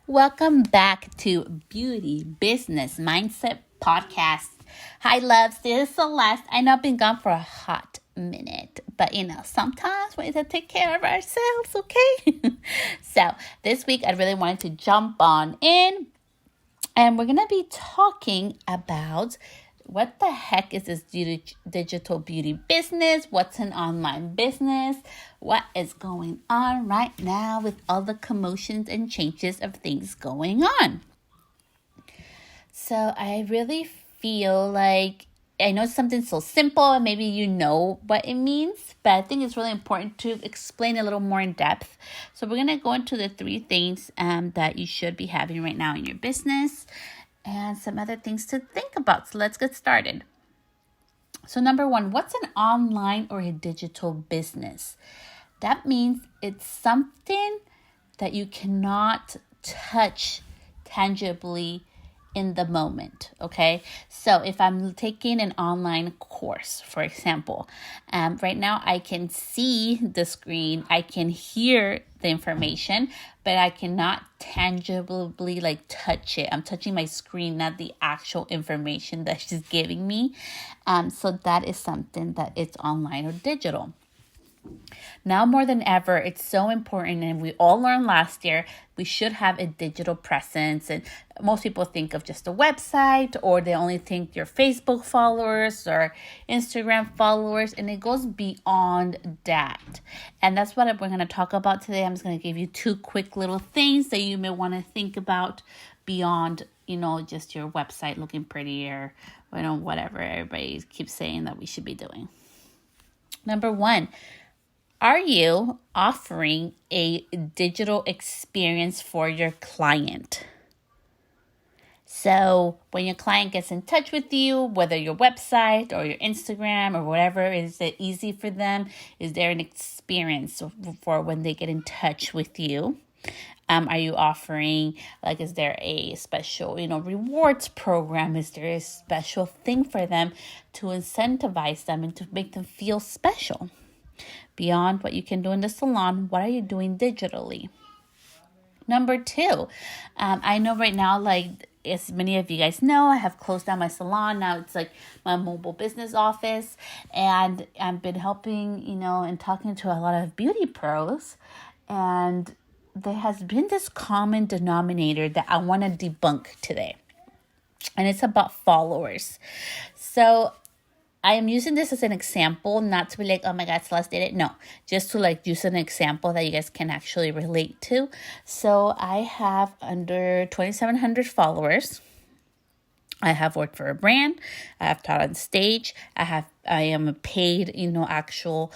Welcome back to Beauty Business Mindset Podcast. Hi, loves. This is Celeste. I know I've been gone for a hot minute, but sometimes we need to take care of ourselves, okay? So, this week I really wanted to jump on in and we're going to be talking about what the heck is this digital beauty business? What's an online business? What is going on right now with all the commotions and changes of things going on? So I really feel like I know something so simple and maybe you know what it means, but I think it's really important to explain a little more in depth. So we're going to go into the three things that you should be having right now in your business and some other things to think about. So let's get started. So number one, what's an online or a digital business? That means it's something that you cannot touch tangibly in the moment, okay? So if I'm taking an online course, for example, right now I can see the screen, I can hear the information, but I cannot tangibly touch it. I'm touching my screen, not the actual information that she's giving me. So that is something that it's online or digital. Now more than ever, it's so important, and we all learned last year, we should have a digital presence. And most people think of just a website, or they only think your Facebook followers or Instagram followers, and it goes beyond that. And that's what we're going to talk about today. I'm just going to give you two quick little things that you may want to think about beyond, just your website looking prettier, whatever everybody keeps saying that we should be doing. Number one, are you offering a digital experience for your client? So when your client gets in touch with you, whether your website or your Instagram or whatever, is it easy for them? Is there an experience for when they get in touch with you? Are you offering, is there a special, rewards program? Is there a special thing for them to incentivize them and to make them feel special? Beyond what you can do in the salon, what are you doing digitally? Number two, I know right now, as many of you guys know, I have closed down my salon. Now it's my mobile business office, and I've been helping, and talking to a lot of beauty pros, and there has been this common denominator that I want to debunk today, and it's about followers. So I am using this as an example, not to be like, oh my God, Celeste did it. No, just to use an example that you guys can actually relate to. So I have under 2,700 followers. I have worked for a brand. I have taught on stage. I am a paid, actual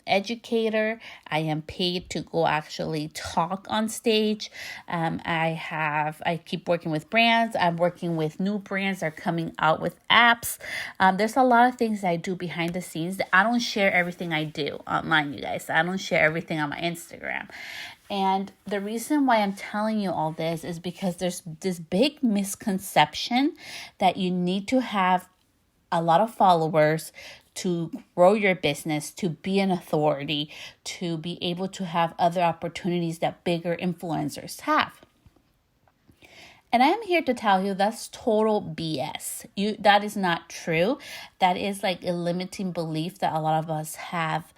educator. I am paid to go actually talk on stage. I keep working with brands. I'm working with new brands that are coming out with apps. There's a lot of things that I do behind the scenes that I don't share everything I do online, you guys. I don't share everything on my Instagram. And the reason why I'm telling you all this is because there's this big misconception that you need to have a lot of followers to grow your business, to be an authority, to be able to have other opportunities that bigger influencers have. And I am here to tell you that's total BS. That is not true. That is a limiting belief that a lot of us have.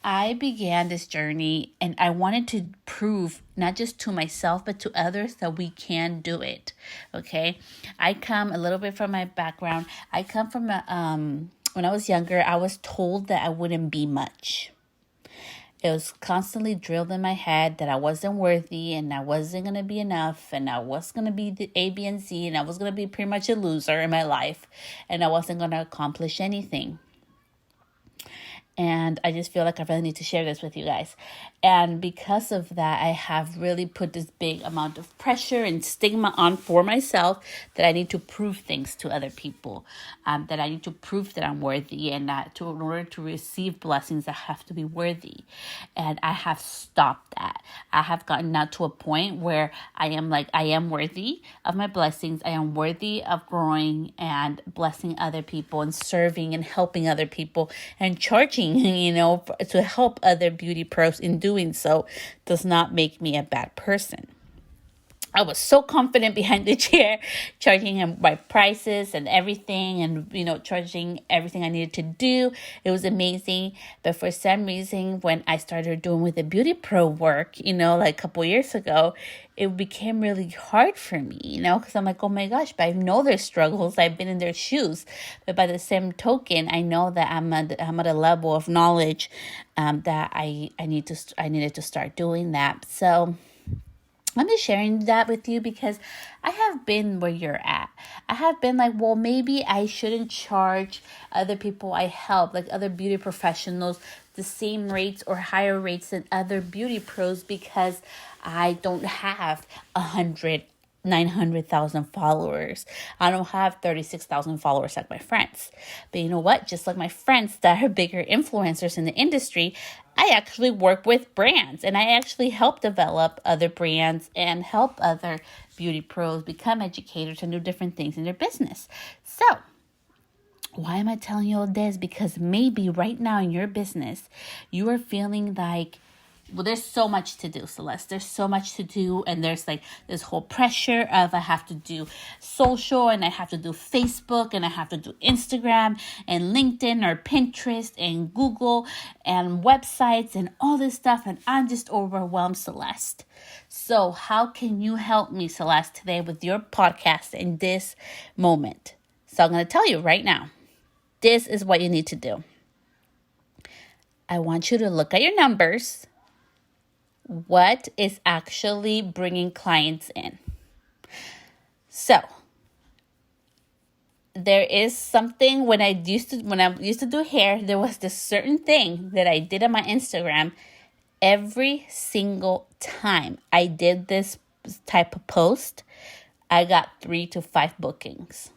I began this journey and I wanted to prove not just to myself, but to others that we can do it. Okay. I come a little bit from my background. I come from when I was younger, I was told that I wouldn't be much. It was constantly drilled in my head that I wasn't worthy and I wasn't going to be enough and I was going to be the A, B, and C and I was going to be pretty much a loser in my life and I wasn't going to accomplish anything. And I just feel like I really need to share this with you guys. And because of that, I have really put this big amount of pressure and stigma on for myself that I need to prove things to other people, that I need to prove that I'm worthy and that in order to receive blessings, I have to be worthy. And I have stopped that. I have gotten now to a point where I am worthy of my blessings. I am worthy of growing and blessing other people and serving and helping other people and charging, to help other beauty pros in doing so does not make me a bad person. I was so confident behind the chair, charging him my prices and everything, and charging everything I needed to do. It was amazing. But for some reason, when I started doing with the Beauty Pro work, like a couple years ago, it became really hard for me, because I'm like, oh my gosh, but I know their struggles. I've been in their shoes. But by the same token, I know that I'm at a level of knowledge that I needed to start doing that. So I'm just sharing that with you because I have been where you're at. I have been like, well, maybe I shouldn't charge other people I help, like other beauty professionals, the same rates or higher rates than other beauty pros because I don't have 900,000 followers. I don't have 36,000 followers like my friends. But you know what? Just like my friends that are bigger influencers in the industry, I actually work with brands and I actually help develop other brands and help other beauty pros become educators and do different things in their business. So, why am I telling you all this? Because maybe right now in your business, you are feeling like, well, there's so much to do, Celeste. There's so much to do. And there's like this whole pressure of I have to do social and I have to do Facebook and I have to do Instagram and LinkedIn or Pinterest and Google and websites and all this stuff. And I'm just overwhelmed, Celeste. So how can you help me, Celeste, today with your podcast in this moment? So I'm going to tell you right now, this is what you need to do. I want you to look at your numbers. What is actually bringing clients in? So there is something when I used to do hair, there was this certain thing that I did on my Instagram. Every single time I did this type of post, I got 3 to 5 bookings.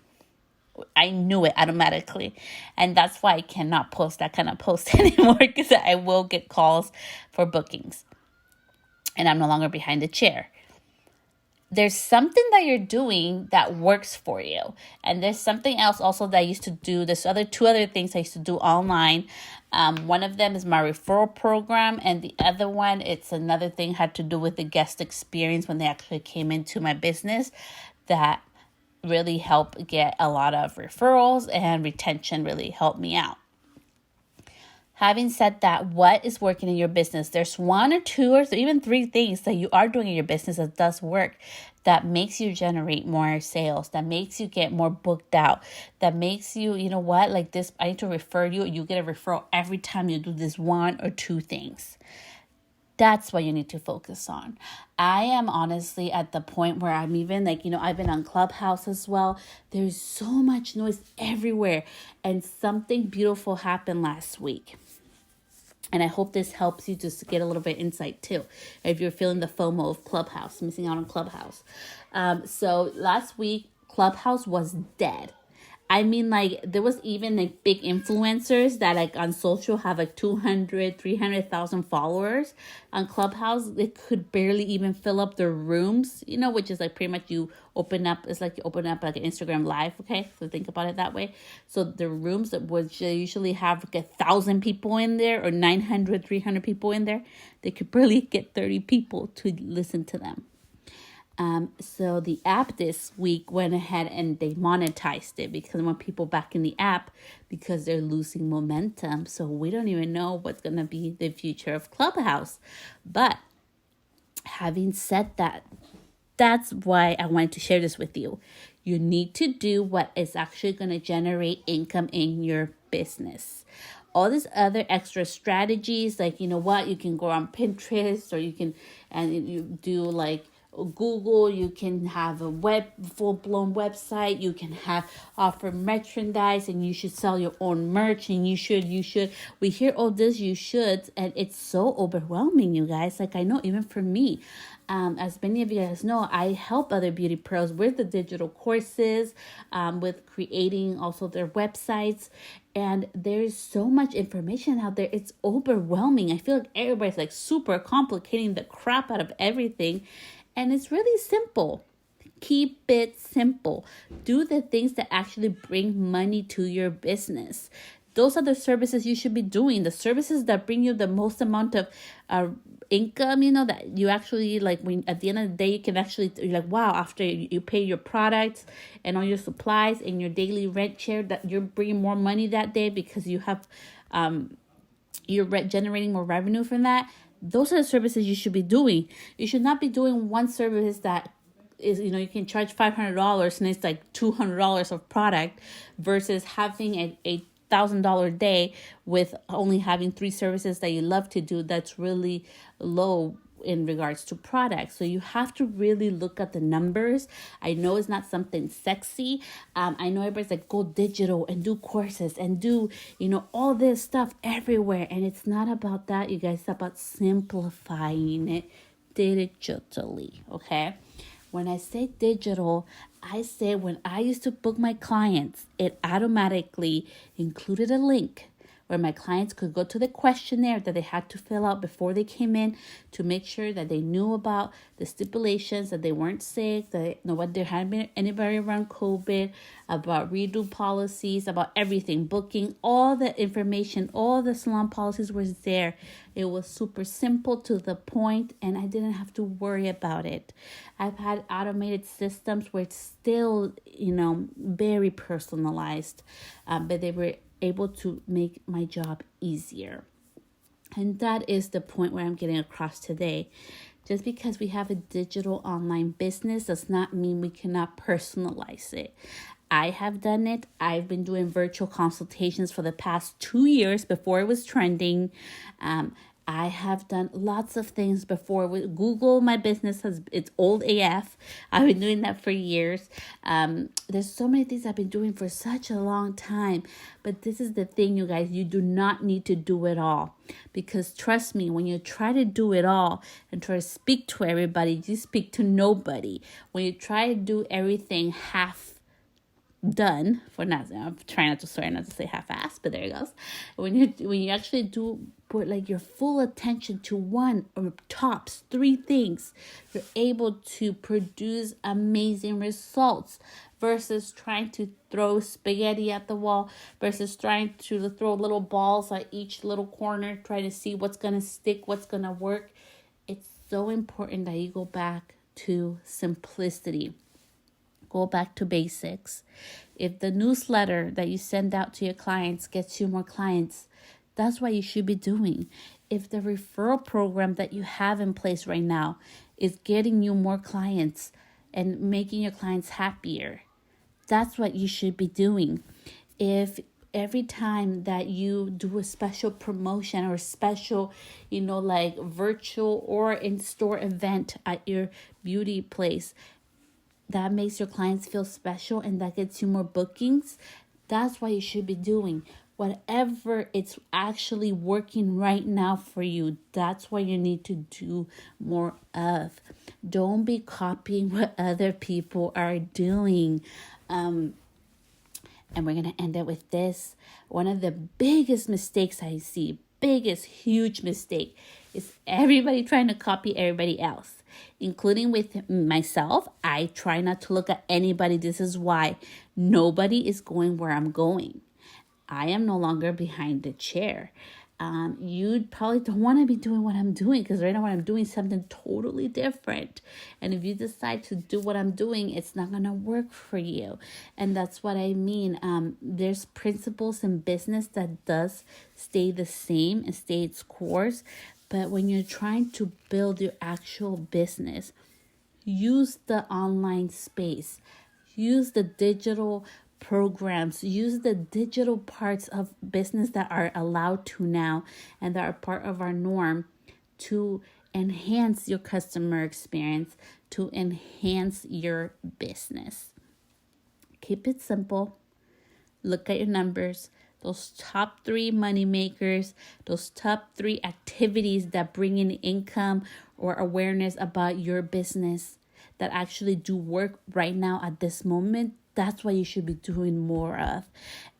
I knew it automatically. And that's why I cannot post that kind of post anymore, because I will get calls for bookings. And I'm no longer behind the chair. There's something that you're doing that works for you. And there's something else also that I used to do. There's two other things I used to do online. One of them is my referral program. And the other one, it's another thing had to do with the guest experience when they actually came into my business that really helped get a lot of referrals, and retention really helped me out. Having said that, what is working in your business? There's 1 or 2 or even 3 things that you are doing in your business that does work, that makes you generate more sales, that makes you get more booked out, that makes you, like this, I need to refer you. You get a referral every time you do this 1 or 2 things. That's what you need to focus on. I am honestly at the point where I'm even like, I've been on Clubhouse as well. There's so much noise everywhere. And something beautiful happened last week. And I hope this helps you just to get a little bit insight too. If you're feeling the FOMO of Clubhouse, missing out on Clubhouse. So last week, Clubhouse was dead. I mean, like, there was even like big influencers that like on social have like 200, 300,000 followers on Clubhouse. They could barely even fill up their rooms, which is like pretty much it's like you open up like an Instagram live. Okay. So think about it that way. So the rooms that would usually have like 1,000 people in there or 900, 300 people in there, they could barely get 30 people to listen to them. So the app this week went ahead and they monetized it because they want people back in the app because they're losing momentum. So we don't even know what's going to be the future of Clubhouse. But having said that, that's why I wanted to share this with you. You need to do what is actually going to generate income in your business. All these other extra strategies, like, you can go on Pinterest, or you do like Google, you can have a full-blown website, you can offer merchandise, and you should sell your own merch, and you should, we hear all this, you should, and it's so overwhelming, you guys. Like, I know even for me, as many of you guys know, I help other beauty pros with the digital courses, with creating also their websites. And there's so much information out there. It's overwhelming. I feel like everybody's like super complicating the crap out of everything. And it's really simple. Keep it simple. Do the things that actually bring money to your business. Those are the services you should be doing, the services that bring you the most amount of income, that you actually like. When at the end of the day, you can actually, you're like, wow, after you pay your products and all your supplies and your daily rent share, that you're bringing more money that day because you have you're generating more revenue from that. Those are the services you should be doing. You should not be doing one service that is, you can charge $500 and it's like $200 of product, versus having a $1,000 day with only having 3 services that you love to do. That's really low in regards to products. So you have to really look at the numbers. I know it's not something sexy. I know everybody's like, go digital and do courses and do, all this stuff everywhere. And it's not about that, you guys. It's about simplifying it digitally. Okay. When I say digital, I say when I used to book my clients, it automatically included a link where my clients could go to the questionnaire that they had to fill out before they came in to make sure that they knew about the stipulations, that they weren't sick, that there hadn't been anybody around COVID, about redo policies, about everything, booking, all the information, all the salon policies was there. It was super simple, to the point, and I didn't have to worry about it. I've had automated systems where it's still, very personalized, but they were able to make my job easier. And that is the point where I'm getting across today. Just because we have a digital online business does not mean we cannot personalize it. I have done it. I've been doing virtual consultations for the past 2 years before it was trending. I have done lots of things before. With Google, my business it's old AF. I've been doing that for years. There's so many things I've been doing for such a long time. But this is the thing, you guys, you do not need to do it all. Because trust me, when you try to do it all and try to speak to everybody, you speak to nobody. When you try to do everything half done, I'm trying not to say half-assed, but there it goes. When you actually do put like your full attention to one or tops 3 things, you're able to produce amazing results, versus trying to throw spaghetti at the wall, versus trying to throw little balls at each little corner, trying to see what's going to stick, what's going to work. It's so important that you go back to simplicity. Go back to basics. If the newsletter that you send out to your clients gets you more clients, that's what you should be doing. If the referral program that you have in place right now is getting you more clients and making your clients happier, that's what you should be doing. If every time that you do a special promotion or special, like virtual or in-store event at your beauty place, that makes your clients feel special and that gets you more bookings, that's what you should be doing. Whatever it's actually working right now for you, that's what you need to do more of. Don't be copying what other people are doing. And we're going to end it with this. One of the biggest mistakes I see, huge mistake, is everybody trying to copy everybody else, including with myself. I try not to look at anybody. This is why nobody is going where I'm going. I am no longer behind the chair. You probably don't want to be doing what I'm doing, because right now what I'm doing is something totally different. And if you decide to do what I'm doing, it's not going to work for you. And that's what I mean. There's principles in business that does stay the same and stay its course. But when you're trying to build your actual business, use the online space, use the digital programs, use the digital parts of business that are allowed to now and that are part of our norm to enhance your customer experience, to enhance your business. Keep it simple. Look at your numbers. Those top 3 money makers, those top 3 activities that bring in income or awareness about your business that actually do work right now at this moment, that's what you should be doing more of.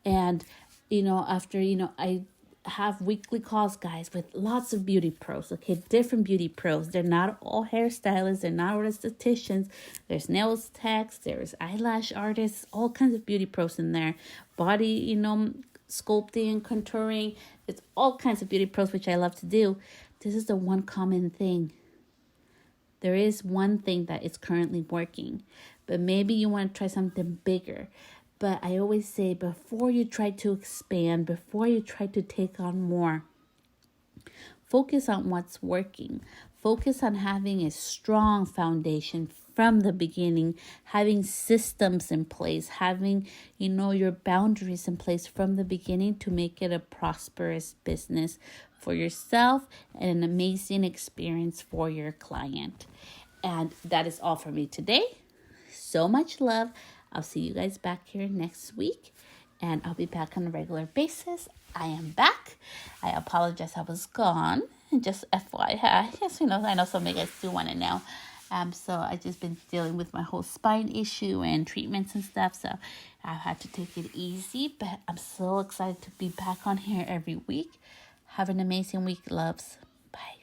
And, after, I have weekly calls, guys, with lots of beauty pros, okay? Different beauty pros. They're not all hairstylists. They're not all estheticians. There's nails techs. There's eyelash artists, all kinds of beauty pros in there. Body, sculpting, contouring. There's all kinds of beauty pros, which I love to do. This is the one common thing. There is one thing that is currently working, but maybe you want to try something bigger. But I always say, before you try to expand, before you try to take on more, focus on what's working. Focus on having a strong foundation from the beginning, having systems in place, having, your boundaries in place from the beginning to make it a prosperous business for yourself and an amazing experience for your client. And that is all for me today. So much love. I'll see you guys back here next week, and I'll be back on a regular basis. I am back. I apologize I was gone. Just FYI. Yes, I know some of you guys do want to know. So I just been dealing with my whole spine issue and treatments and stuff. So I've had to take it easy, but I'm so excited to be back on here every week. Have an amazing week, loves. Bye.